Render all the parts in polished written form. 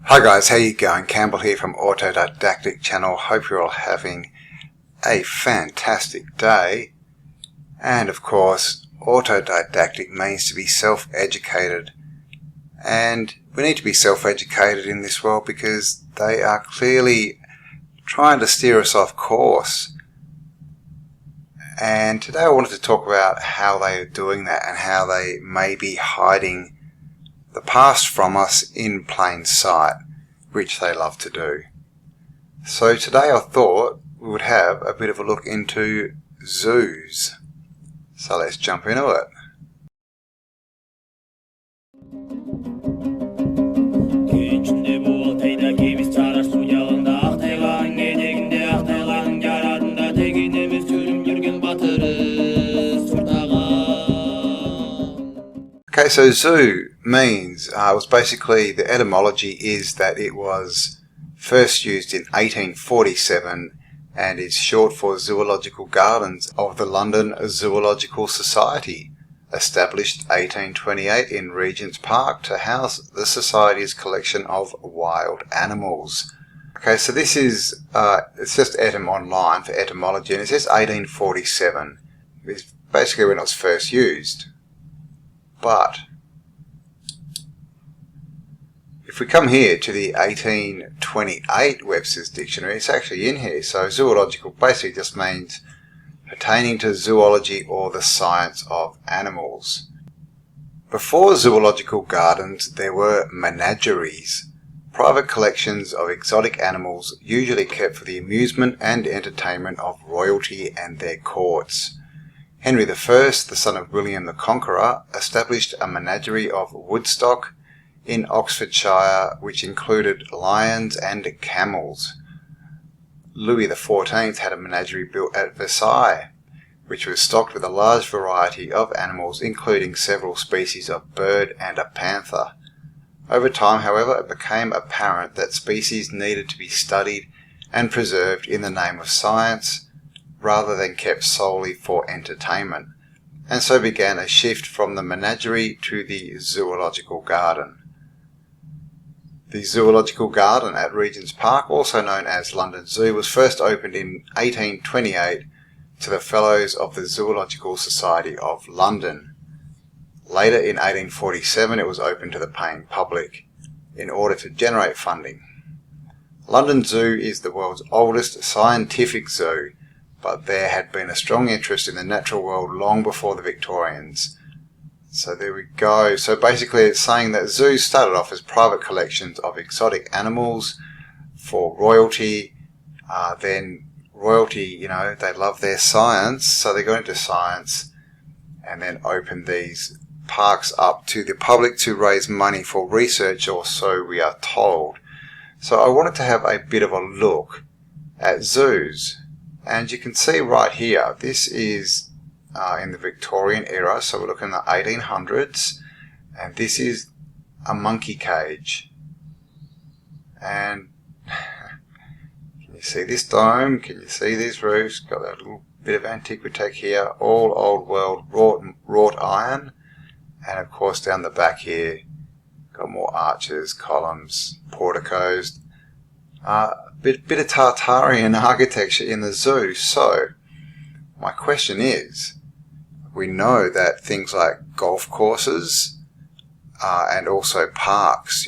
Hi guys, how you going? Campbell here from Autodidactic Channel. Hope you're all having a fantastic day. And of course, autodidactic means to be self-educated. And we need to be self-educated in this world because they are clearly trying to steer us off course. And today I wanted to talk about how they are doing that and how they may be hiding the past from us in plain sight, which they love to do. So today I thought we would have a bit of a look into zoos. So let's jump into it. Okay, so zoo means, was basically, the etymology is that it was first used in 1847 and is short for Zoological Gardens of the London Zoological Society, established 1828 in Regent's Park to house the Society's collection of wild animals. Okay, so this is, it's just etym online for etymology, and it says 1847. It's basically when it was first used. But if we come here to the 1828 Webster's Dictionary, it's actually in here. So zoological basically just means pertaining to zoology or the science of animals. Before zoological gardens, there were menageries, private collections of exotic animals usually kept for the amusement and entertainment of royalty and their courts. Henry I, the son of William the Conqueror, established a menagerie of Woodstock in Oxfordshire which included lions and camels. Louis XIV had a menagerie built at Versailles, which was stocked with a large variety of animals, including several species of bird and a panther. Over time, however, it became apparent that species needed to be studied and preserved in the name of science, rather than kept solely for entertainment, and so began a shift from the menagerie to the zoological garden. The Zoological Garden at Regent's Park, also known as London Zoo, was first opened in 1828 to the Fellows of the Zoological Society of London. Later, in 1847, it was opened to the paying public in order to generate funding. London Zoo is the world's oldest scientific zoo, but there had been a strong interest in the natural world long before the Victorians. So there we go. So basically it's saying that zoos started off as private collections of exotic animals for royalty. Then royalty, they love their science, so they got into science and then opened these parks up to the public to raise money for research, or so we are told. So I wanted to have a bit of a look at zoos. And you can see right here, this is in the Victorian era, so we're looking at the 1800s, and this is a monkey cage. And can you see this dome? Can you see these roofs? Got that little bit of antiquity here, all old world wrought iron. And of course down the back here, got more arches, columns, porticos. Bit of Tartarian architecture in the zoo. So my question is, we know that things like golf courses and also parks,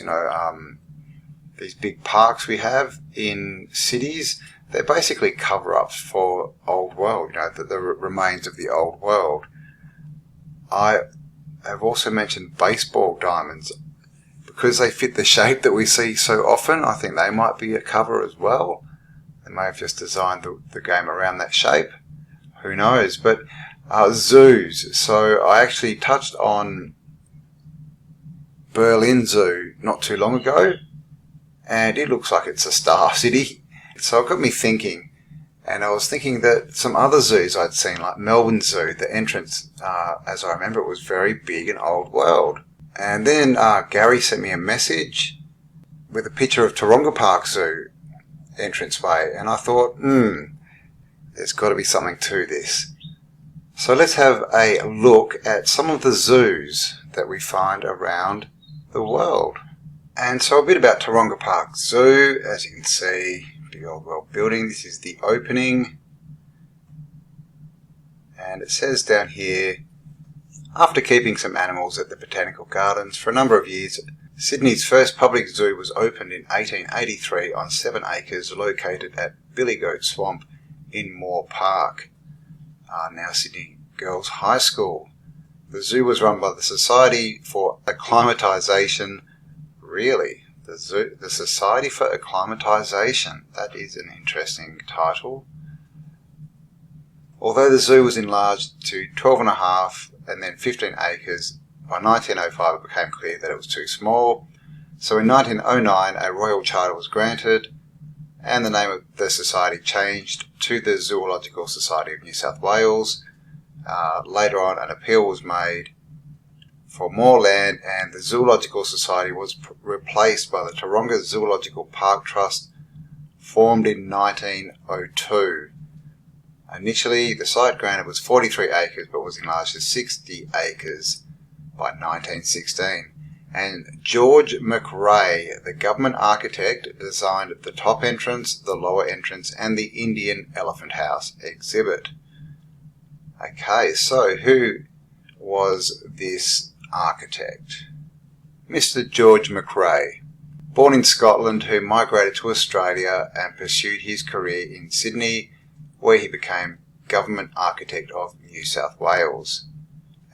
these big parks we have in cities, they're basically cover-ups for old world, the remains of the old world. I have also mentioned baseball diamonds. Because they fit the shape that we see so often, I think they might be a cover as well. They may have just designed the game around that shape. Who knows? But zoos. So I actually touched on Berlin Zoo not too long ago, and it looks like it's a star city. So it got me thinking, and I was thinking that some other zoos I'd seen, like Melbourne Zoo, the entrance, as I remember, it was very big and old world. And then Gary sent me a message with a picture of Taronga Park Zoo entranceway, and I thought, there's got to be something to this. So let's have a look at some of the zoos that we find around the world. And so a bit about Taronga Park Zoo. As you can see, big old world building. This is the opening. And it says down here, after keeping some animals at the Botanical Gardens for a number of years, Sydney's first public zoo was opened in 1883 on 7 acres located at Billy Goat Swamp in Moore Park, now Sydney Girls High School. The zoo was run by the Society for Acclimatisation. Really? The Society for Acclimatisation. That is an interesting title. Although the zoo was enlarged to 12.5 and then 15 acres, by 1905 it became clear that it was too small. So in 1909 a royal charter was granted and the name of the society changed to the Zoological Society of New South Wales. Later on an appeal was made for more land and the Zoological Society was replaced by the Taronga Zoological Park Trust, formed in 1902. Initially, the site granted was 43 acres but was enlarged to 60 acres by 1916. And George McRae, the government architect, designed the top entrance, the lower entrance and the Indian Elephant House exhibit. Okay, so who was this architect? Mr. George McRae, born in Scotland, who migrated to Australia and pursued his career in Sydney, where he became government architect of New South Wales.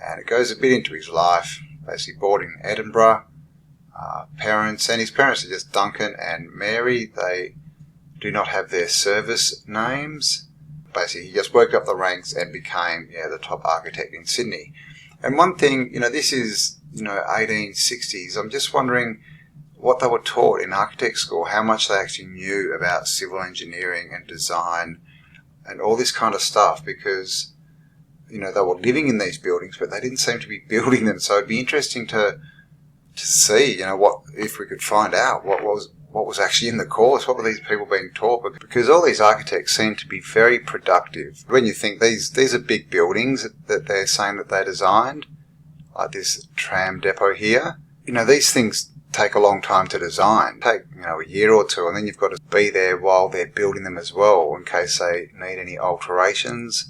And it goes a bit into his life. Basically born in Edinburgh. His parents are just Duncan and Mary. They do not have their service names. Basically he just worked up the ranks and became the top architect in Sydney. And one thing, this is 1860s. I'm just wondering what they were taught in architect school, how much they actually knew about civil engineering and design and all this kind of stuff, because they were living in these buildings but they didn't seem to be building them. So it'd be interesting to see what, if we could find out what was actually in the course, what were these people being taught, because all these architects seem to be very productive. When you think these are big buildings that they're saying that they designed, like this tram depot here, these things take a long time to design, take a year or two, and then you've got to be there while they're building them as well in case they need any alterations.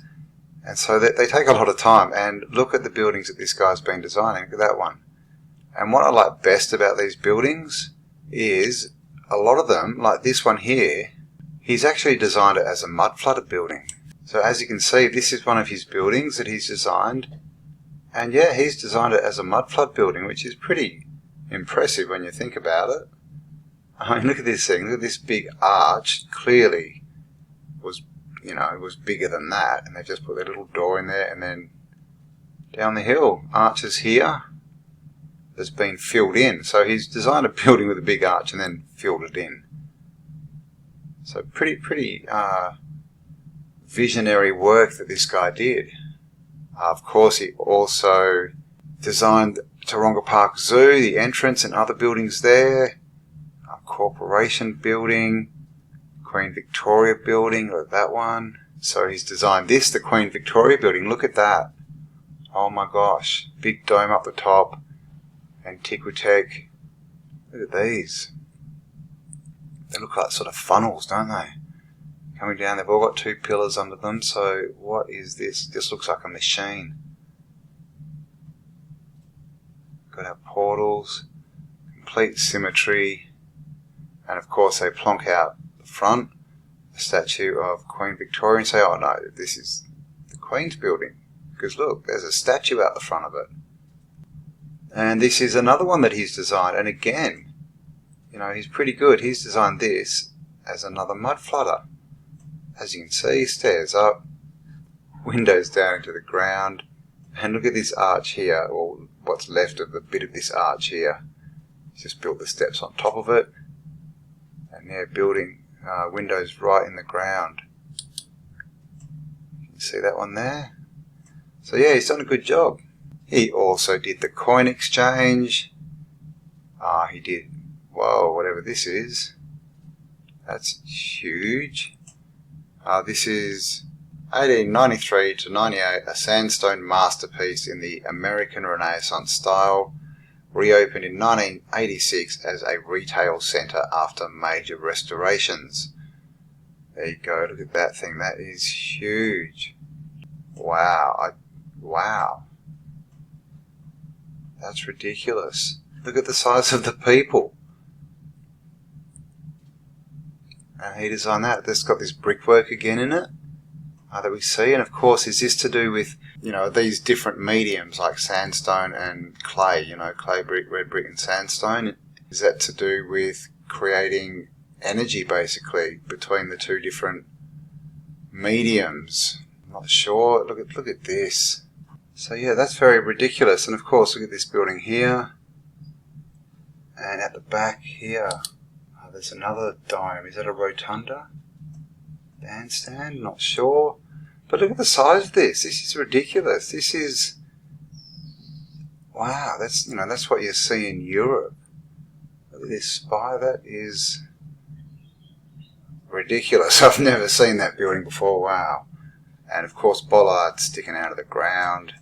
And so they take a lot of time. And look at the buildings that this guy's been designing. Look at that one. And what I like best about these buildings is a lot of them, like this one here, he's actually designed it as a mud flooded building. So as you can see, this is one of his buildings that he's designed. And yeah, he's designed it as a mud flood building, which is pretty impressive when you think about it. I mean, look at this thing. Look at this big arch. Clearly was, it was bigger than that. And they've just put their little door in there, and then down the hill, arches here that's been filled in. So he's designed a building with a big arch and then filled it in. So pretty visionary work that this guy did. Of course, he also designed Taronga Park Zoo, the entrance and other buildings there. Corporation building, Queen Victoria building, look at that one. So he's designed this, the Queen Victoria building. Look at that. Oh my gosh. Big dome up the top. Antiquitech. Look at these. They look like sort of funnels, don't they? Coming down, they've all got two pillars under them. So what is this? This looks like a machine. Got our portals. Complete symmetry. And of course they plonk out the front, a statue of Queen Victoria, and say, oh no, this is the Queen's building. Because look, there's a statue out the front of it. And this is another one that he's designed. And again, he's pretty good. He's designed this as another mud flooder. As you can see, stairs up, windows down into the ground. And look at this arch here, or what's left of a bit of this arch here. He's just built the steps on top of it. And they're building windows right in the ground. You can see that one there? So yeah, he's done a good job. He also did the coin exchange. He did, whatever this is. That's huge. This is 1893 to 98, a sandstone masterpiece in the American Renaissance style, reopened in 1986 as a retail centre after major restorations. There you go, look at that thing, that is huge. Wow, wow. That's ridiculous. Look at the size of the people. And he designed that. It's got this brickwork again in it that we see. And of course, is this to do with, you know, these different mediums like sandstone and clay, you know, clay brick, red brick and sandstone? Is that to do with creating energy basically between the two different mediums? I'm not sure. Look at this. So yeah, that's very ridiculous. And of course, look at this building here. And at the back here, there's another dome. Is that a rotunda? Bandstand? Not sure. But look at the size of this. This is ridiculous. This is... Wow, that's, you know, that's what you see in Europe. Look at this spire. That is ridiculous. I've never seen that building before. Wow. And of course, bollards sticking out of the ground.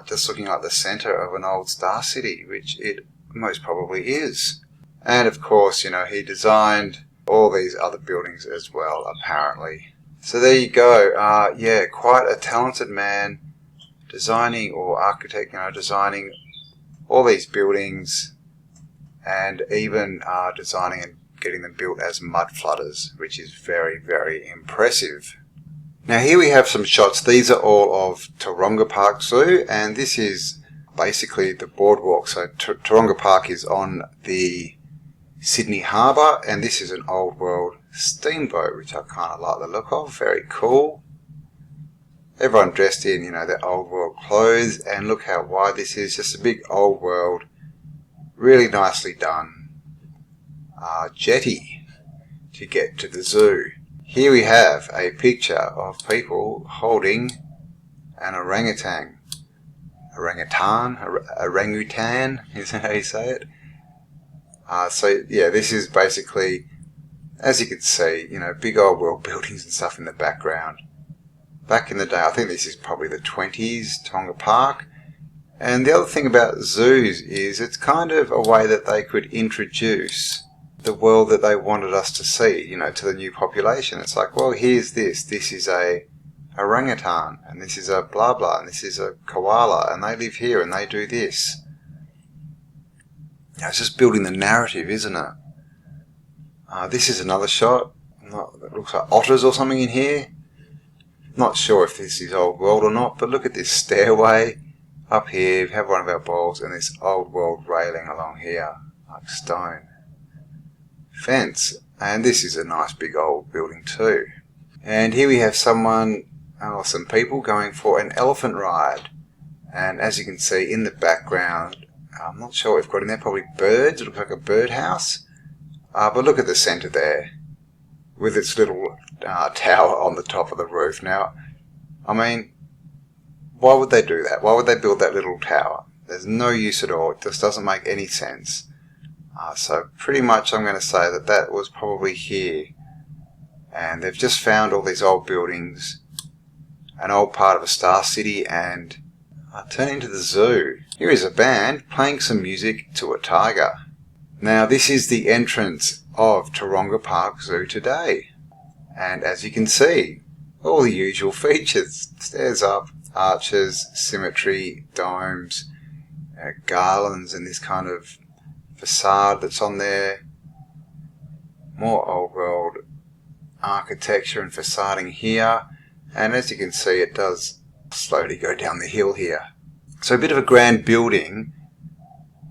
Just looking like the centre of an old star city, which it most probably is. And of course, you know, he designed all these other buildings as well, apparently. So there you go. Yeah, quite a talented man, designing, or architect, you know, designing all these buildings, and even designing and getting them built as mud flooders, which is very, very impressive. Now here we have some shots. These are all of Taronga Park Zoo, and this is basically the boardwalk. So Taronga Park is on the Sydney Harbour, and this is an old world steamboat, which I kind of like the look of. Very cool. Everyone dressed in, you know, their old world clothes, and look how wide this is. Just a big old world, really nicely done jetty to get to the zoo. Here we have a picture of people holding an orangutan. Orangutan, is that how you say it? So yeah, this is basically, as you can see, you know, big old world buildings and stuff in the background. Back in the day, I think this is probably the 20s, Taronga Park. And the other thing about zoos is it's kind of a way that they could introduce the world that they wanted us to see, you know, to the new population. It's like, well, here's this. This is a orangutan, and this is a blah blah, and this is a koala, and they live here and they do this. You know, it's just building the narrative, isn't it? This is another shot. It looks like otters or something in here. Not sure if this is old world or not, but look at this stairway up here. We have one of our bowls, and this old world railing along here, like stone. Fence, and this is a nice big old building too. And here we have some people going for an elephant ride, and as you can see in the background, I'm not sure what we've got in there, probably birds. It looks like a birdhouse, but look at the centre there with its little tower on the top of the roof. Now, I mean, why would they do that? Why would they build that little tower? There's no use at all. It just doesn't make any sense. So pretty much I'm going to say that that was probably here, and they've just found all these old buildings, an old part of a star city, and turn into the zoo. Here is a band playing some music to a tiger. Now this is the entrance of Taronga Park Zoo today, and as you can see, all the usual features: stairs up, arches, symmetry, domes, garlands, and this kind of facade that's on there. More old world architecture and facading here, and as you can see, it does slowly go down the hill here. So a bit of a grand building,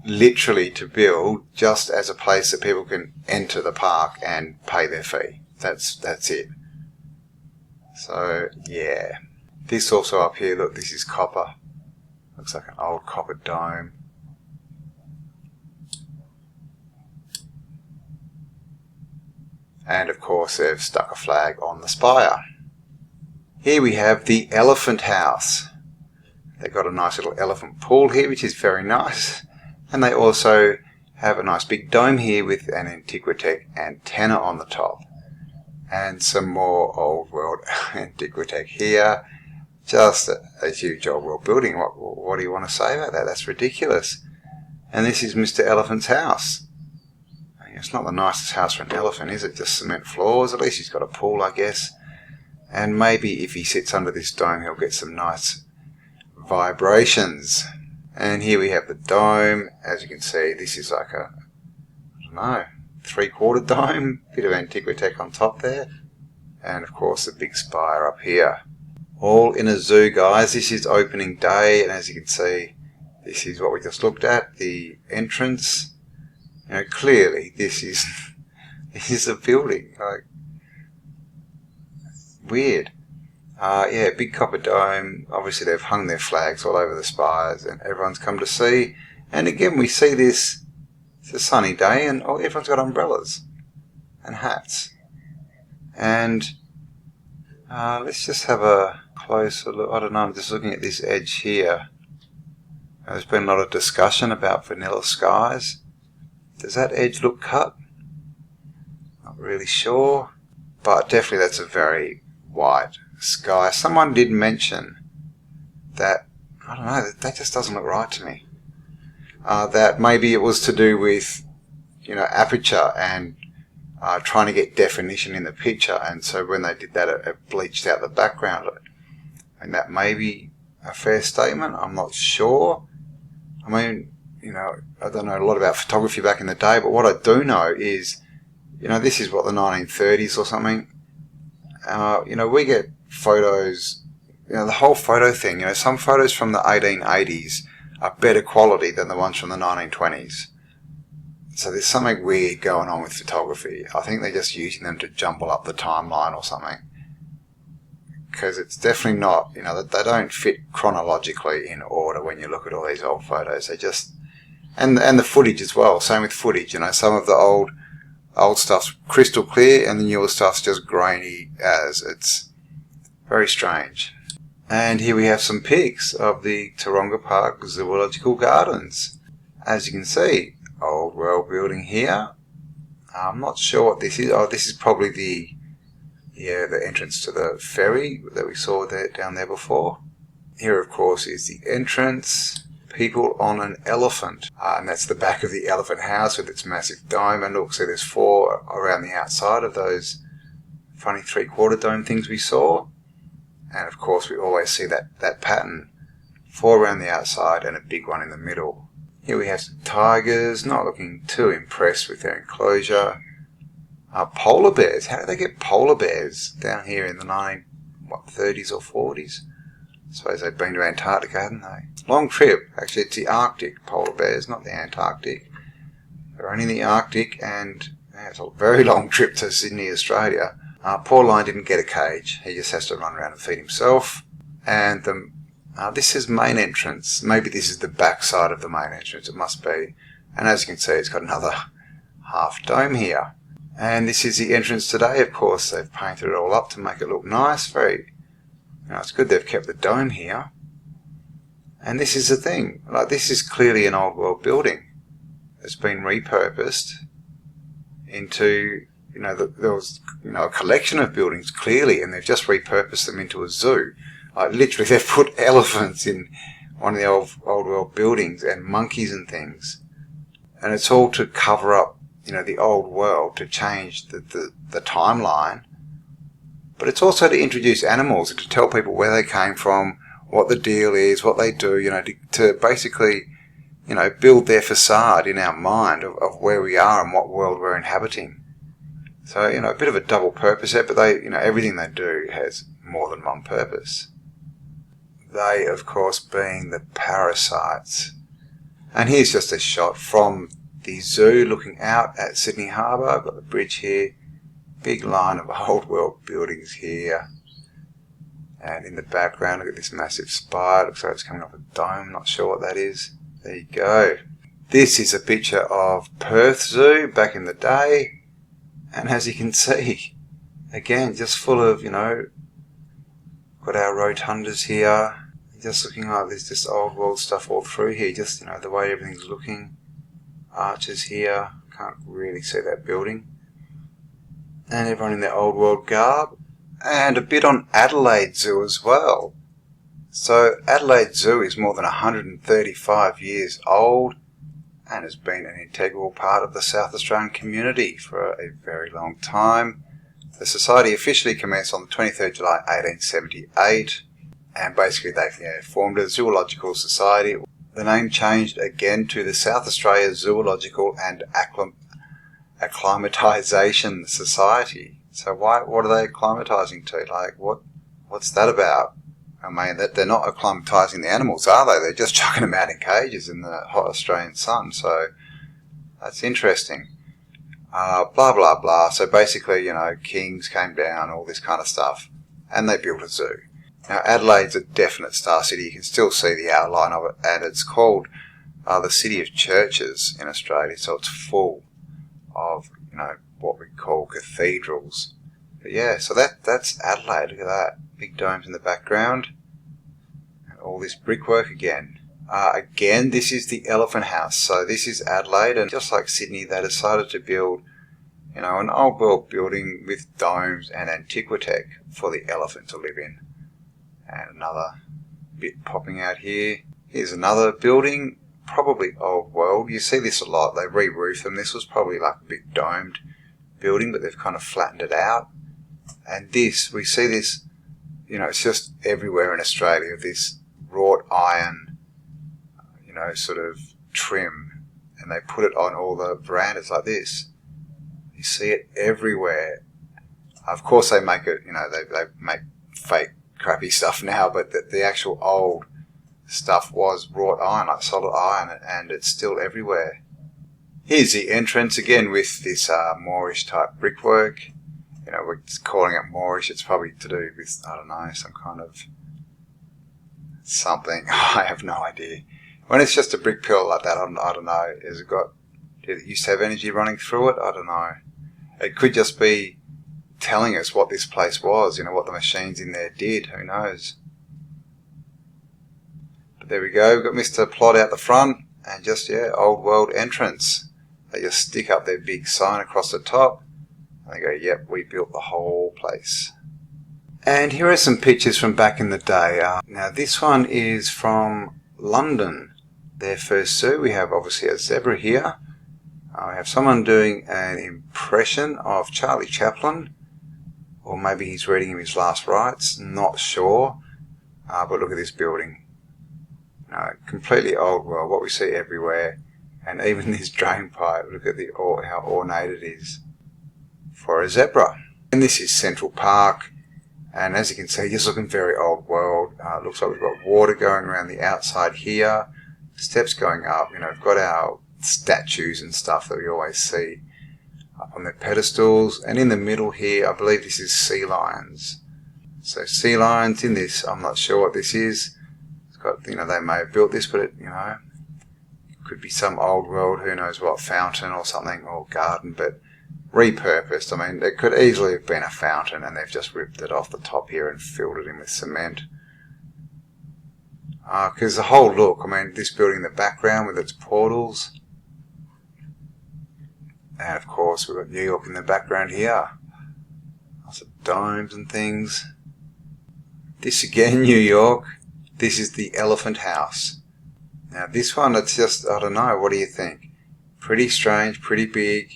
literally to build just as a place that people can enter the park and pay their fee. That's it. So yeah, this also up here, look, this is copper. Looks like an old copper dome. And of course they've stuck a flag on the spire. Here we have the elephant house. They've got a nice little elephant pool here, which is very nice. And they also have a nice big dome here with an Antiquitech antenna on the top. And some more old world Antiquitech here. Just a huge old world building. What do you want to say about that? That's ridiculous. And this is Mr. Elephant's house. It's not the nicest house for an elephant, is it? Just cement floors. At least he's got a pool, I guess. And maybe if he sits under this dome, he'll get some nice vibrations. And here we have the dome. As you can see, this is like a, I don't know, 3/4 dome. Bit of antiquitech on top there. And of course the big spire up here. All in a zoo, guys. This is opening day, and as you can see, this is what we just looked at, the entrance. You know, clearly this is a building. Like, weird. Yeah, big copper dome. Obviously they've hung their flags all over the spires and everyone's come to see. And again we see this, it's a sunny day and everyone's got umbrellas and hats. And let's just have a closer look. I don't know, I'm just looking at this edge here. There's been a lot of discussion about vanilla skies. Does that edge look cut? Not really sure. But definitely that's a very white sky. Someone did mention that, I don't know, that just doesn't look right to me. That maybe it was to do with, you know, aperture and trying to get definition in the picture, and so when they did that it bleached out the background. And that may be a fair statement, I'm not sure. I mean, you know, I don't know a lot about photography back in the day, but what I do know is, you know, this is what, the 1930s or something. You know, we get photos, you know, the whole photo thing, you know, some photos from the 1880s are better quality than the ones from the 1920s. So there's something weird going on with photography. I think they're just using them to jumble up the timeline or something. Because it's definitely not, you know, they don't fit chronologically in order when you look at all these old photos. They just, and the footage as well, same with footage, you know, some of the old stuff's crystal clear and the newer stuff's just grainy as. It's very strange. And here we have some pics of the Taronga Park Zoological Gardens. As you can see, old world building here. I'm not sure what this is. Oh, this is probably the entrance to the ferry that we saw there down there before. Here, of course, is the entrance. People on an elephant, and that's the back of the elephant house with its massive dome. And look, see, there's 4 around the outside of those funny 3/4 dome things we saw. And of course we always see that pattern, 4 around the outside and a big one in the middle. Here we have some tigers, not looking too impressed with their enclosure. Polar bears, how did they get polar bears down here in the 30s or 40s? I suppose they've been to Antarctica, haven't they? Long trip. Actually, it's the Arctic polar bears, not the Antarctic. They're only in the Arctic, and it's a very long trip to Sydney, Australia. Poor Lion didn't get a cage. He just has to run around and feed himself. And this is main entrance. Maybe this is the back side of the main entrance. It must be. And as you can see, it's got another half dome here. And this is the entrance today. Of course, they've painted it all up to make it look nice. Very, you know, it's good they've kept the dome here. And this is the thing. Like, this is clearly an old world building. It's been repurposed into, you know, there was, you know, a collection of buildings clearly, and they've just repurposed them into a zoo. Like, literally, they've put elephants in one of the old world buildings and monkeys and things. And it's all to cover up, you know, the old world, to change the timeline. But it's also to introduce animals and to tell people where they came from, what the deal is, what they do, you know, to basically, you know, build their facade in our mind of where we are and what world we're inhabiting. So, you know, a bit of a double purpose there, but they, you know, everything they do has more than one purpose. They, of course, being the parasites. And here's just a shot from the zoo looking out at Sydney Harbour. I've got the bridge here. Big line of old world buildings here. And in the background, look at this massive spire. Looks like it's coming off a dome. Not sure what that is. There you go. This is a picture of Perth Zoo back in the day. And as you can see, again, just full of, you know, got our rotundas here. Just looking like there's just old world stuff all through here. Just, you know, the way everything's looking. Arches here. Can't really see that building. And everyone in their old world garb. And a bit on Adelaide Zoo as well. So Adelaide Zoo is more than 135 years old. and has been an integral part of the South Australian community for a very long time. The society officially commenced on the 23rd July 1878, and basically they formed a zoological society. The name changed again to the South Australia Zoological and Acclimatisation Society. So what are they acclimatising to? Like, what's that about? I mean, that they're not acclimatising the animals, are they? They're just chucking them out in cages in the hot Australian sun. So that's interesting. Blah, blah, blah. So basically, kings came down, all this kind of stuff, and they built a zoo. Now, Adelaide's a definite star city. You can still see the outline of it, and it's called the City of Churches in Australia. So it's full of, what we call cathedrals. But yeah, so that's Adelaide. Look at that. Big domes in the background. And all this brickwork again. Again, this is the Elephant House. So this is Adelaide, and just like Sydney, they decided to build, an old world building with domes and antiquitech for the elephant to live in. And another bit popping out here. Here's another building, probably old world. You see this a lot. They re-roofed them. This was probably like a big domed building, but they've kind of flattened it out. And this, we see this, it's just everywhere in Australia, this wrought iron, sort of trim, and they put it on all the verandas like this. You see it everywhere. Of course they make it, they make fake crappy stuff now, but the actual old stuff was wrought iron, like solid iron, and it's still everywhere. Here's the entrance again with this Moorish type brickwork. We're calling it Moorish. It's probably to do with, I don't know, some kind of something. I have no idea. When it's just a brick pillar like that, I don't know. Did it used to have energy running through it? I don't know. It could just be telling us what this place was, what the machines in there did. Who knows? But there we go. We've got Mr. Plot out the front, and just, old world entrance. They just stick up their big sign across the top. And they go, yep, we built the whole place. And here are some pictures from back in the day. Now this one is from London. Their first zoo. We have obviously a zebra here. We have someone doing an impression of Charlie Chaplin, or maybe he's reading him his last rites, not sure. But look at this building. Completely old world, what we see everywhere. And even this drain pipe, look at how ornate it is for a zebra. And this is Central Park, and as you can see, just looking very old world. Looks like we've got water going around the outside here, steps going up. We've got our statues and stuff that we always see up on their pedestals, and in the middle here, I believe this is sea lions. So sea lions in this, I'm not sure what this is. It's got, they may have built this, but it, could be some old world, who knows what, fountain or something, or garden, but repurposed. I mean, it could easily have been a fountain, and they've just ripped it off the top here and filled it in with cement. Because the whole look, this building in the background with its portals, and of course we've got New York in the background here. Lots of domes and things. This again, New York. This is the Elephant House. Now this one, it's just, I don't know, what do you think? Pretty strange, pretty big,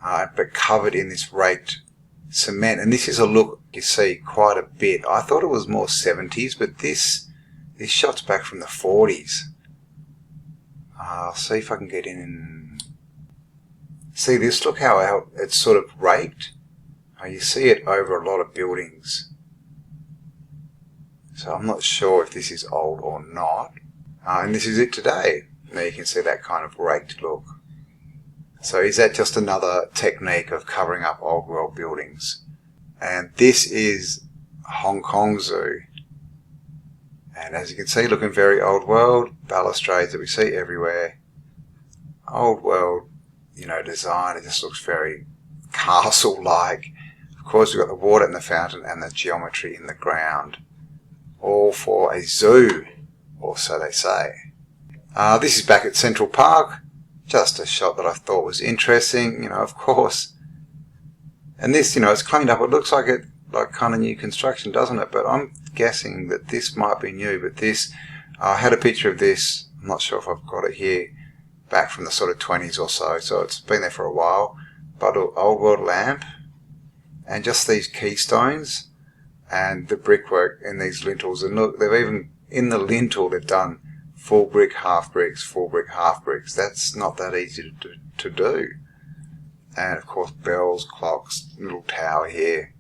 but covered in this raked cement. And this is a look you see quite a bit. I thought it was more 70s, but this shot's back from the 40s. I'll see if I can get in. See this, look how it's sort of raked. You see it over a lot of buildings. So I'm not sure if this is old or not. And this is it today. Now you can see that kind of raked look. So is that just another technique of covering up old world buildings? And this is Hong Kong Zoo. And as you can see, looking very old world, balustrades that we see everywhere. Old world, design. It just looks very castle-like. Of course, we've got the water in the fountain and the geometry in the ground. All for a zoo, or so they say. This is back at Central Park. Just a shot that I thought was interesting, of course. And this, it's cleaned up. It looks like kind of new construction, doesn't it? But I'm guessing that this might be new. But this, I had a picture of this. I'm not sure if I've got it here. back from the sort of 20s or so, so it's been there for a while. But an old world lamp, and just these keystones, and the brickwork in these lintels. And look, they've even, in the lintel, they've done full brick, half bricks, full brick, half bricks. That's not that easy to do. And of course, bells, clocks, little tower here.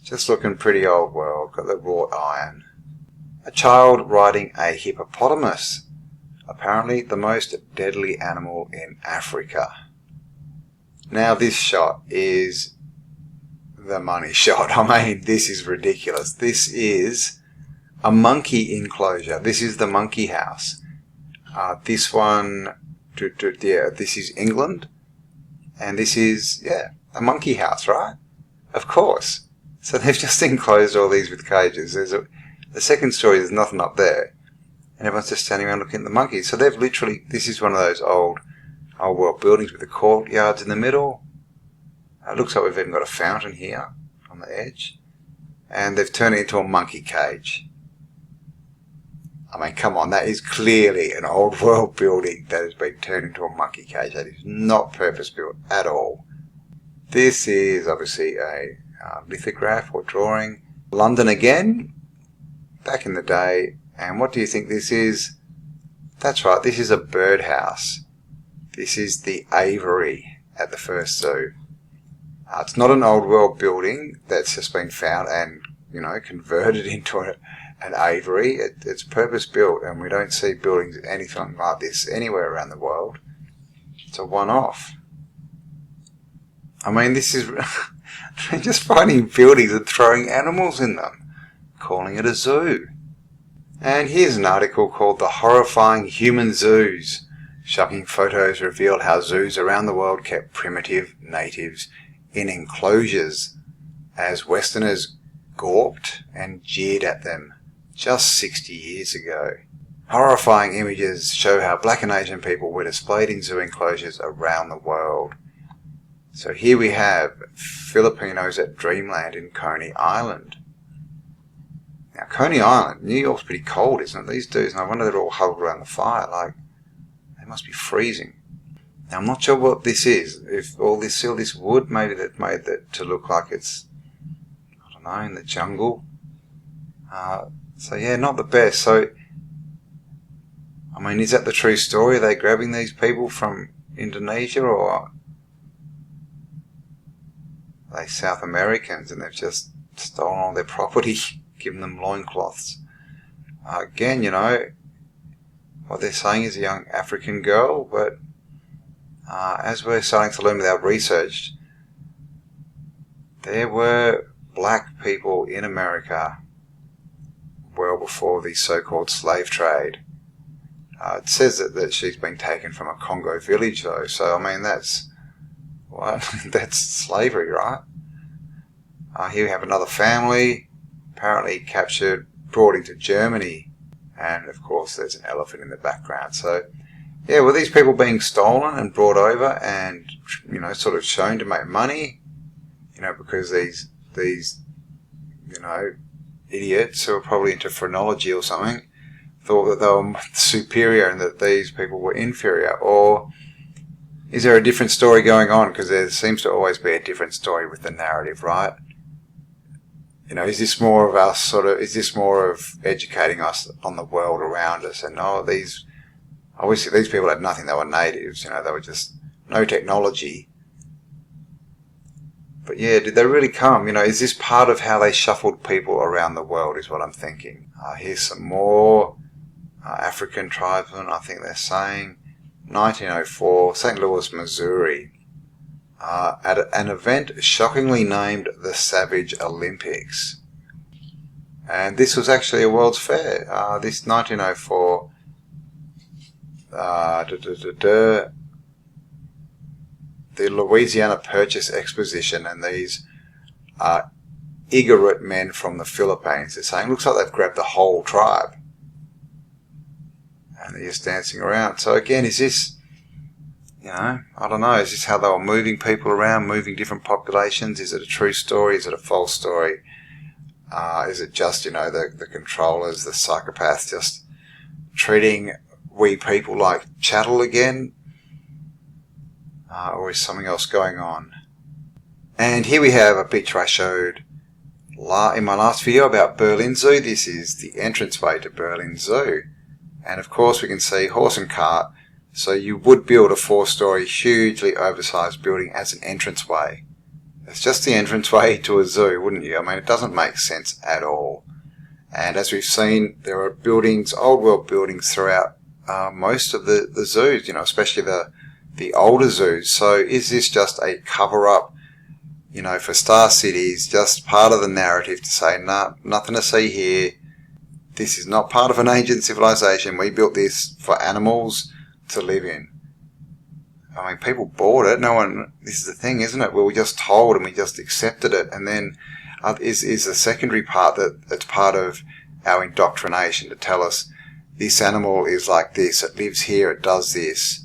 Just looking pretty old world. Got the wrought iron. A child riding a hippopotamus. Apparently the most deadly animal in Africa. Now this shot is the money shot. I mean, this is ridiculous. This is a monkey enclosure. This is the monkey house. This one, this is England. And this is, a monkey house, right? Of course. So they've just enclosed all these with cages. The second story, there's nothing up there. And everyone's just standing around looking at the monkeys. So they've literally, this is one of those old world buildings with the courtyards in the middle. It looks like we've even got a fountain here on the edge. And they've turned it into a monkey cage. I mean, come on, that is clearly an old world building that has been turned into a monkey cage. That is not purpose built at all. This is obviously a lithograph or drawing. London again, back in the day. And what do you think this is? That's right, this is a birdhouse. This is the aviary at the first zoo. It's not an old world building that's just been found and, converted into an aviary. It's purpose built, and we don't see buildings anything like this anywhere around the world. It's a one-off. I mean, this is just finding buildings and throwing animals in them, calling it a zoo. And here's an article called The Horrifying Human Zoos. Shocking photos revealed how zoos around the world kept primitive natives in enclosures as Westerners gawped and jeered at them just 60 years ago. Horrifying images show how black and Asian people were displayed in zoo enclosures around the world. So here we have Filipinos at Dreamland in Coney Island. Now Coney Island, New York's pretty cold, isn't it? These dudes, and I wonder they're all huddled around the fire, like they must be freezing. Now I'm not sure what this is. If all this wood, maybe they've made that to look like it's, I don't know, in the jungle. So yeah, not the best. So, I mean, is that the true story? Are they grabbing these people from Indonesia, or are they South Americans and they've just stolen all their property, given them loincloths? Again, what they're saying is a young African girl, but as we're starting to learn with our research, there were black people in America well before the so-called slave trade. It says that she's been taken from a Congo village, though, so I mean that's slavery, right? Here we have another family, apparently captured, brought into Germany, and of course there's an elephant in the background. So yeah, were these people being stolen and brought over and sort of shown to make money? Because these idiots who are probably into phrenology or something thought that they were superior and that these people were inferior? Or is there a different story going on? Because there seems to always be a different story with the narrative, right? Is this more of us is this more of educating us on the world around us? And obviously these people had nothing, they were natives, they were just no technology. But yeah, did they really come? Is this part of how they shuffled people around the world is what I'm thinking. Here's some more African tribesmen, I think they're saying. 1904, St. Louis, Missouri. At an event shockingly named the Savage Olympics. And this was actually a World's Fair. This 1904... the Louisiana Purchase Exposition, and these Igorot men from the Philippines. They're saying, looks like they've grabbed the whole tribe. And they're just dancing around. So again, is this, I don't know, is this how they were moving people around, moving different populations? Is it a true story? Is it a false story? Is it just, the controllers, the psychopaths just treating we people like chattel again? Or is something else going on? And here we have a picture I showed in my last video about Berlin Zoo. This is the entranceway to Berlin Zoo. And of course we can see horse and cart. So you would build a 4-story, hugely oversized building as an entranceway. It's just the entranceway to a zoo, wouldn't you? I mean, it doesn't make sense at all. And as we've seen, there are buildings, old world buildings throughout most of the zoos, especially the older zoos. So is this just a cover-up, for Star Cities, just part of the narrative to say, nah, nothing to see here. This is not part of an ancient civilization. We built this for animals to live in. I mean, people bought it. This is the thing, isn't it? Well, we just told and we just accepted it. And then is the secondary part that's part of our indoctrination to tell us this animal is like this, it lives here, it does this.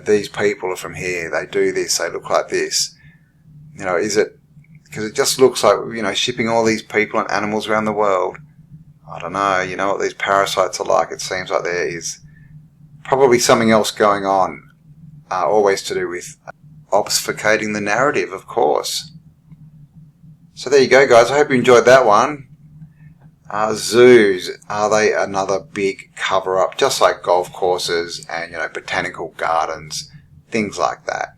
These people are from here, they do this, they look like this. Is it because it just looks like, shipping all these people and animals around the world? I don't know. You know what these parasites are like? It seems like there is probably something else going on. Always to do with obfuscating the narrative, of course. So there you go, guys. I hope you enjoyed that one. Zoos, are they another big cover-up, just like golf courses and, botanical gardens, things like that?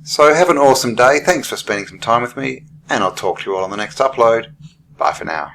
So have an awesome day. Thanks for spending some time with me, and I'll talk to you all on the next upload. Bye for now.